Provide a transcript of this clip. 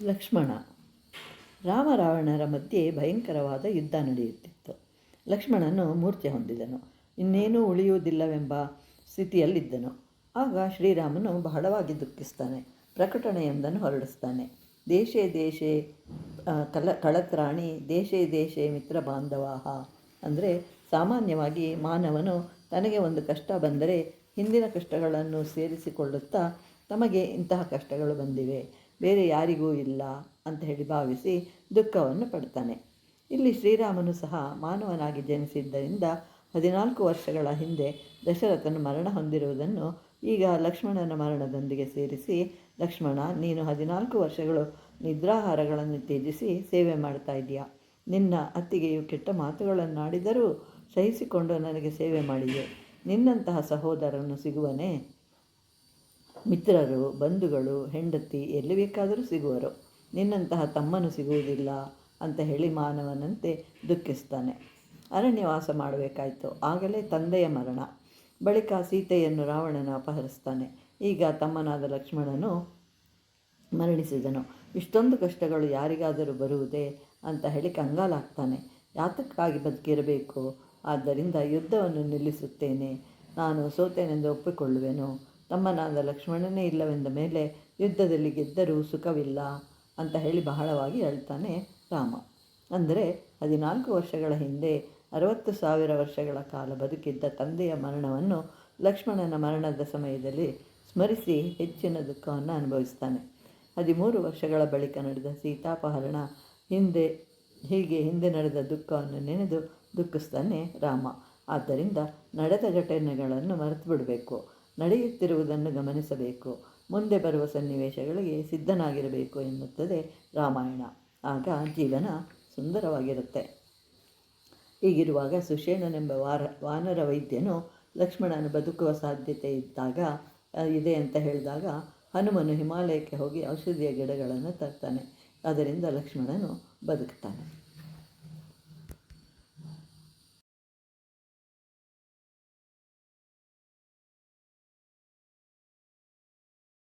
ಲಕ್ಷ್ಮಣ. ರಾಮ ರಾವಣರ ಮಧ್ಯೆ ಭಯಂಕರವಾದ ಯುದ್ಧ ನಡೆಯುತ್ತಿತ್ತು. ಲಕ್ಷ್ಮಣನು ಮೂರ್ಛೆ ಹೊಂದಿದನು. ಇನ್ನೇನೂ ಉಳಿಯುವುದಿಲ್ಲವೆಂಬ ಸ್ಥಿತಿಯಲ್ಲಿದ್ದನು. ಆಗ ಶ್ರೀರಾಮನು ಬಹಳವಾಗಿ ದುಃಖಿಸ್ತಾನೆ. ಪ್ರಕಟಣೆಯೊಂದನ್ನು ಹೊರಡಿಸ್ತಾನೆ. ದೇಶೇ ದೇಶೇ ಕಳತ್ರಾಣಿ ದೇಶೇ ದೇಶೇ ಮಿತ್ರ ಬಾಂಧವಾಹ. ಅಂದರೆ ಸಾಮಾನ್ಯವಾಗಿ ಮಾನವನು ತನಗೆ ಒಂದು ಕಷ್ಟ ಬಂದರೆ ಹಿಂದಿನ ಕಷ್ಟಗಳನ್ನು ಸೇರಿಸಿಕೊಳ್ಳುತ್ತಾ ತಮಗೆ ಇಂತಹ ಕಷ್ಟಗಳು ಬಂದಿವೆ, ಬೇರೆ ಯಾರಿಗೂ ಇಲ್ಲ ಅಂತ ಹೇಳಿ ಭಾವಿಸಿ ದುಃಖವನ್ನು ಪಡ್ತಾನೆ. ಇಲ್ಲಿ ಶ್ರೀರಾಮನು ಸಹ ಮಾನವನಾಗಿ ಜನಿಸಿದ್ದರಿಂದ 14 ವರ್ಷಗಳ ಹಿಂದೆ ದಶರಥನು ಮರಣ ಹೊಂದಿರುವುದನ್ನು ಈಗ ಲಕ್ಷ್ಮಣನ ಮರಣದೊಂದಿಗೆ ಸೇರಿಸಿ, ಲಕ್ಷ್ಮಣ, ನೀನು 14 ವರ್ಷಗಳು ನಿದ್ರಾಹಾರಗಳನ್ನು ತ್ಯಜಿಸಿ ಸೇವೆ ಮಾಡ್ತಾ ಇದೆಯಾ. ನಿನ್ನ ಅತ್ತಿಗೆಯು ಕೆಟ್ಟ ಮಾತುಗಳನ್ನಾಡಿದರೂ ಸಹಿಸಿಕೊಂಡು ನನಗೆ ಸೇವೆ ಮಾಡಿದೆ. ನಿನ್ನಂತಹ ಸಹೋದರನು ಸಿಗುವನೇ? ಮಿತ್ರರು, ಬಂಧುಗಳು, ಹೆಂಡತಿ ಎಲ್ಲಿ ಬೇಕಾದರೂ ಸಿಗುವರು, ನಿನ್ನಂತಹ ತಮ್ಮನು ಸಿಗುವುದಿಲ್ಲ ಅಂತ ಹೇಳಿ ಮಾನವನಂತೆ ದುಃಖಿಸ್ತಾನೆ. ಅರಣ್ಯವಾಸ ಮಾಡಬೇಕಾಯಿತು. ಆಗಲೇ ತಂದೆಯ ಮರಣ. ಬಳಿಕ ಸೀತೆಯನ್ನು ರಾವಣನ ಅಪಹರಿಸ್ತಾನೆ. ಈಗ ತಮ್ಮನಾದ ಲಕ್ಷ್ಮಣನು ಮರಣಿಸಿದನು. ಇಷ್ಟೊಂದು ಕಷ್ಟಗಳು ಯಾರಿಗಾದರೂ ಬರುವುದೇ ಅಂತ ಹೇಳಿ ಕಂಗಾಲಾಗ್ತಾನೆ. ಯಾತಕ್ಕಾಗಿ ಬದುಕಿರಬೇಕು? ಆದ್ದರಿಂದ ಯುದ್ಧವನ್ನು ನಿಲ್ಲಿಸುತ್ತೇನೆ, ನಾನು ಸೋತೇನೆಂದು ಒಪ್ಪಿಕೊಳ್ಳುವೆನು. ತಮ್ಮನಾದ ಲಕ್ಷ್ಮಣನೇ ಇಲ್ಲವೆಂದ ಮೇಲೆ ಯುದ್ಧದಲ್ಲಿ ಗೆದ್ದರೂ ಸುಖವಿಲ್ಲ ಅಂತ ಹೇಳಿ ಬಹಳವಾಗಿ ಹೇಳ್ತಾನೆ ರಾಮ. ಅಂದರೆ 14 ವರ್ಷಗಳ ಹಿಂದೆ 60,000 ವರ್ಷಗಳ ಕಾಲ ಬದುಕಿದ್ದ ತಂದೆಯ ಮರಣವನ್ನು ಲಕ್ಷ್ಮಣನ ಮರಣದ ಸಮಯದಲ್ಲಿ ಸ್ಮರಿಸಿ ಹೆಚ್ಚಿನ ದುಃಖವನ್ನು ಅನುಭವಿಸ್ತಾನೆ. 13 ವರ್ಷಗಳ ಬಳಿಕ ನಡೆದ ಸೀತಾಪಹರಣ, ಹಿಂದೆ ನಡೆದ ದುಃಖವನ್ನು ನೆನೆದು ದುಃಖಿಸ್ತಾನೆ ರಾಮ. ಆದ್ದರಿಂದ ನಡೆದ ಘಟನೆಗಳನ್ನು ಮರೆತು ಬಿಡಬೇಕು, ನಡೆಯುತ್ತಿರುವುದನ್ನು ಗಮನಿಸಬೇಕು, ಮುಂದೆ ಬರುವ ಸನ್ನಿವೇಶಗಳಿಗೆ ಸಿದ್ಧನಾಗಿರಬೇಕು ಎನ್ನುತ್ತದೆ ರಾಮಾಯಣ. ಆಗ ಜೀವನ ಸುಂದರವಾಗಿರುತ್ತೆ. ಹೀಗಿರುವಾಗ ಸುಷೇಣನೆಂಬ ವಾನರ ವೈದ್ಯನು ಲಕ್ಷ್ಮಣನು ಬದುಕುವ ಸಾಧ್ಯತೆ ಇದೆ ಅಂತ ಹೇಳಿದಾಗ ಹನುಮನು ಹಿಮಾಲಯಕ್ಕೆ ಹೋಗಿ ಔಷಧಿಯ ಗಿಡಗಳನ್ನು ತರ್ತಾನೆ. ಅದರಿಂದ ಲಕ್ಷ್ಮಣನು ಬದುಕ್ತಾನೆ.